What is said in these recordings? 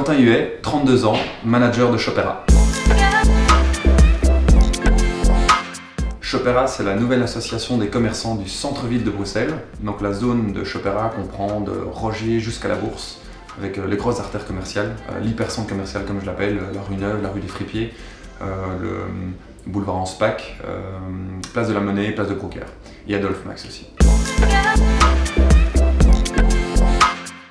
Quentin Huet, 32 ans, manager de Shopera. Shopera, c'est la nouvelle association des commerçants du centre-ville de Bruxelles. Donc la zone de Shopera comprend de Rogier jusqu'à la Bourse, avec les grosses artères commerciales, l'hypercentre commercial comme je l'appelle, la rue Neuve, la rue des Fripiers, le boulevard Anspach, place de la Monnaie, place de Brocaire. Et Adolphe Max aussi.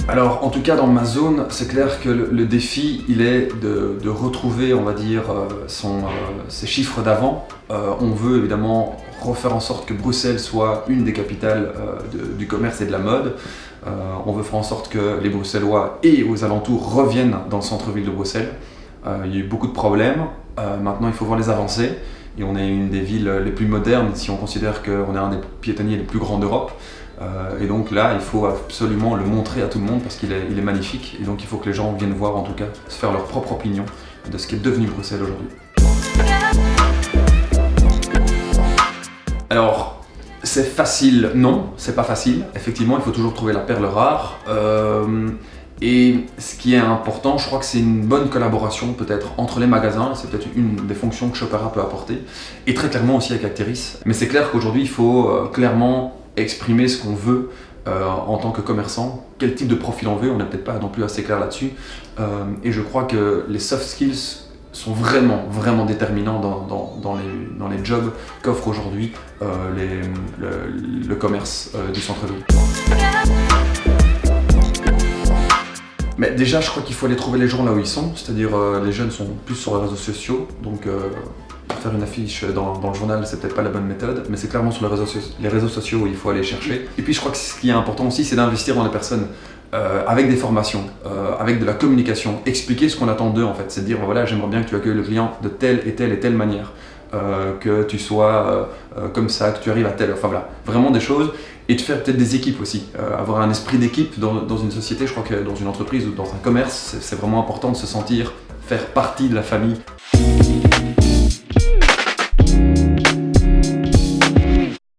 Alors, en tout cas, dans ma zone, c'est clair que le défi, il est de retrouver, on va dire, ses chiffres d'avant. On veut évidemment refaire en sorte que Bruxelles soit une des capitales du commerce et de la mode. On veut faire en sorte que les Bruxellois et aux alentours reviennent dans le centre-ville de Bruxelles. Il y a eu beaucoup de problèmes. Maintenant, il faut voir les avancées. Et on est une des villes les plus modernes si on considère qu'on est un des piétonniers les plus grands d'Europe. Et donc là, il faut absolument le montrer à tout le monde parce qu'il est magnifique. Et donc il faut que les gens viennent voir, en tout cas, se faire leur propre opinion de ce qui est devenu Bruxelles aujourd'hui. Alors, c'est facile? Non, c'est pas facile. Effectivement, il faut toujours trouver la perle rare. Et ce qui est important, je crois que c'est une bonne collaboration peut-être entre les magasins, c'est peut-être une des fonctions que Shopera peut apporter, et très clairement aussi avec Acteris. Mais c'est clair qu'aujourd'hui, il faut clairement exprimer ce qu'on veut en tant que commerçant, quel type de profil on veut, on n'est peut-être pas non plus assez clair là-dessus. Et je crois que les soft skills sont vraiment déterminants dans les jobs qu'offre aujourd'hui le commerce du centre-ville. Mais déjà, je crois qu'il faut aller trouver les gens là où ils sont, c'est-à-dire les jeunes sont plus sur les réseaux sociaux, donc faire une affiche dans le journal, c'est peut-être pas la bonne méthode, mais c'est clairement sur les réseaux sociaux où il faut aller chercher. Et puis je crois que ce qui est important aussi, c'est d'investir dans les personnes avec des formations, avec de la communication, expliquer ce qu'on attend d'eux en fait, c'est de dire voilà, j'aimerais bien que tu accueilles le client de telle et telle manière, que tu sois comme ça, que tu arrives à telle, enfin voilà, vraiment des choses. Et de faire peut-être des équipes aussi, avoir un esprit d'équipe dans une société, je crois que dans une entreprise ou dans un commerce, c'est vraiment important de se sentir faire partie de la famille.